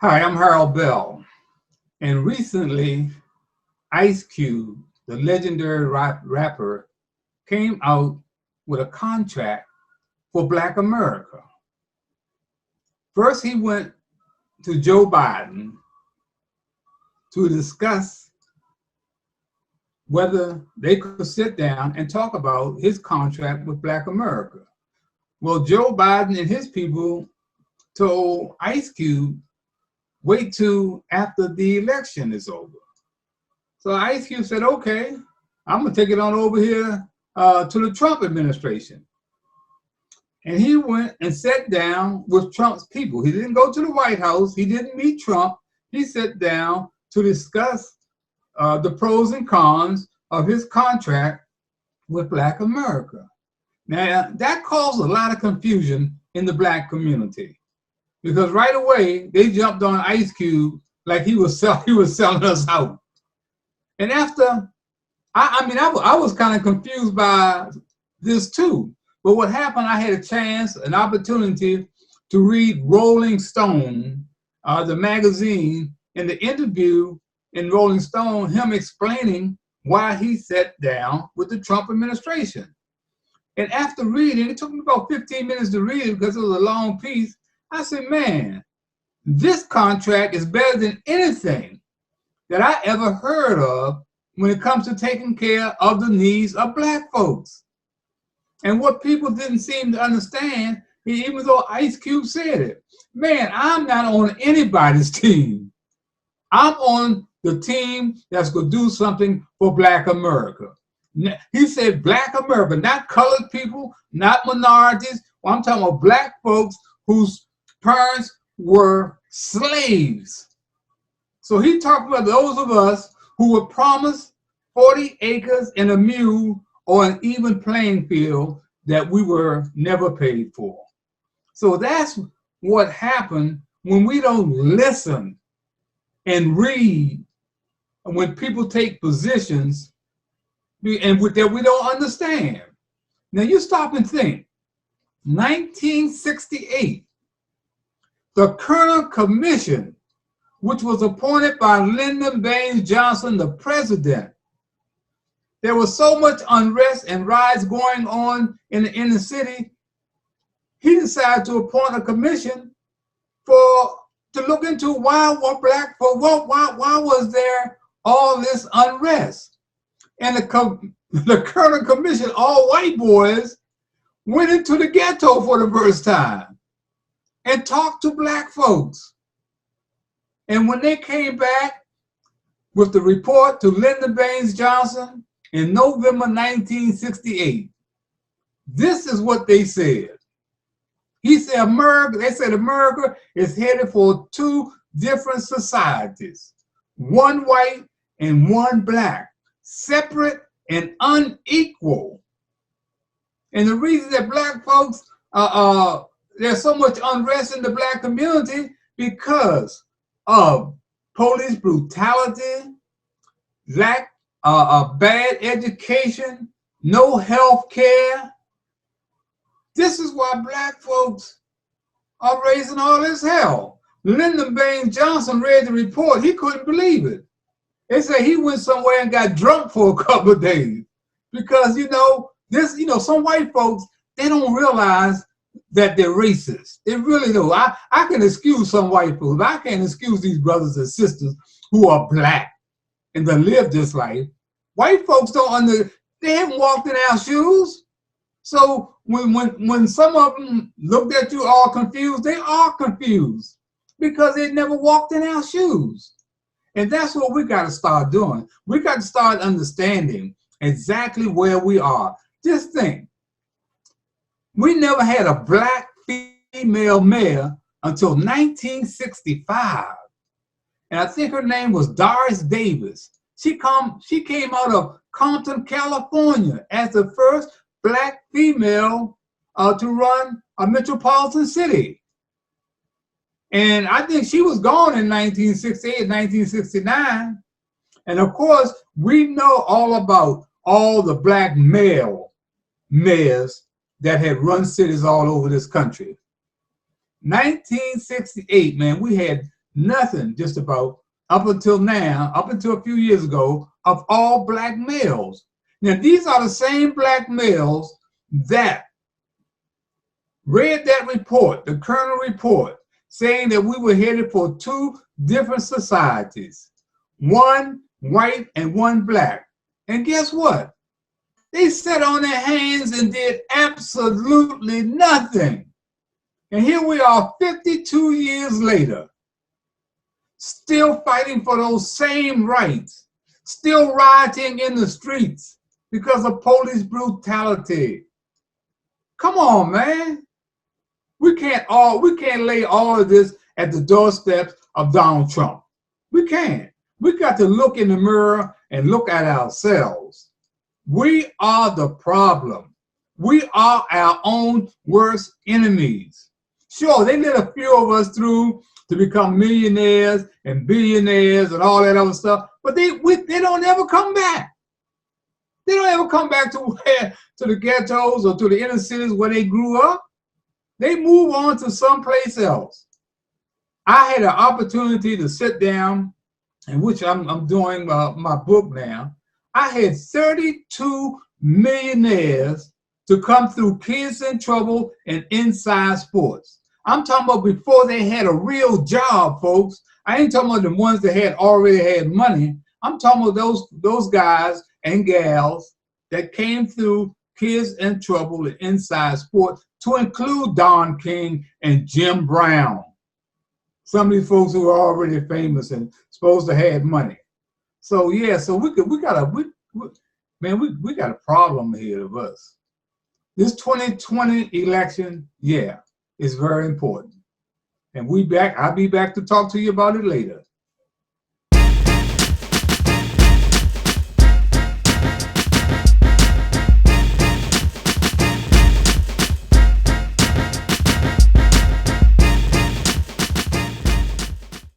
Hi, I'm Harold Bell, and recently Ice Cube, the legendary rapper, came out with a contract for Black America. First, he went to Joe Biden to discuss whether they could sit down and talk about his contract with Black America. Well, Joe Biden and his people told Ice Cube, wait till after the election is over. So Ice Cube said, okay, I'm going to take it on over here to the Trump administration. And he went and sat down with Trump's people. He didn't go to the White House. He didn't meet Trump. He sat down to discuss the pros and cons of his contract with Black America. Now, that caused a lot of confusion in the Black community because right away they jumped on Ice Cube like he was selling us out. And after, I was kind of confused by this too. But what happened, I had an opportunity to read Rolling Stone, the magazine, in the interview in Rolling Stone, him explaining why he sat down with the Trump administration. And after reading, it took me about 15 minutes to read it because it was a long piece. I said, man, this contract is better than anything that I ever heard of when it comes to taking care of the needs of Black folks. And what people didn't seem to understand, even though Ice Cube said it, man, I'm not on anybody's team. I'm on the team that's going to do something for Black America. He said Black America, not colored people, not minorities. Well, I'm talking about Black folks whose parents were slaves. So he talked about those of us who were promised 40 acres and a mule or an even playing field that we were never paid for. So that's what happened when we don't listen and read, and when people take positions and that we don't understand. Now you stop and think. 1968, the Kerner Commission, which was appointed by Lyndon Baines Johnson, the president. There was so much unrest and riots going on in the inner city, he decided to appoint a commission to look into why was there all this unrest. And the Kerner Commission, all white boys, went into the ghetto for the first time and talked to Black folks. And when they came back with the report to Lyndon Baines Johnson in November 1968, this is what they said. They said America is headed for two different societies, one white and one Black, separate and unequal. And the reason that Black folks, there's so much unrest in the Black community because of police brutality, lack of bad education, no health care. This is why Black folks are raising all this hell. Lyndon Baines Johnson read the report. He couldn't believe it. They say he went somewhere and got drunk for a couple of days because, some white folks, they don't realize that they're racist. They really do. I can excuse some white folks. I can't excuse these brothers and sisters who are Black and that live this life. White folks they haven't walked in our shoes. So when some of them looked at you all confused, they are confused because they never walked in our shoes. And that's what we got to start doing. We got to start understanding exactly where we are. Just think, we never had a Black female mayor until 1965. And I think her name was Doris Davis. She came out of Compton, California as the first Black female to run a metropolitan city. And I think she was gone in 1968, 1969. And of course, we know all about all the Black male mayors that had run cities all over this country. 1968, man, we had nothing just about up until now, up until a few years ago, of all black males. Now, these are the same black males that read that report, the Colonel report, saying that we were headed for two different societies, one white and one black. And guess what? They sat on their hands and did absolutely nothing. And here we are 52 years later, still fighting for those same rights, still rioting in the streets because of police brutality. Come on, man. We can't lay all of this at the doorsteps of Donald Trump. We can't. We got to look in the mirror and look at ourselves. We are the problem. We are our own worst enemies. Sure, they let a few of us through to become millionaires and billionaires and all that other stuff, but they don't ever come back. They don't ever come back to the ghettos or to the inner cities where they grew up. They move on to someplace else. I had an opportunity to sit down, in which I'm doing my book now. I had 32 millionaires to come through Kids in Trouble and Inside Sports. I'm talking about before they had a real job, folks. I ain't talking about the ones that had already had money. I'm talking about those guys and gals that came through Kids in Trouble and Inside Sports, to include Don King and Jim Brown. Some of these folks who are already famous and supposed to have money. So yeah, so we got a problem here of us. This 2020 election, yeah, is very important. And I'll be back to talk to you about it later.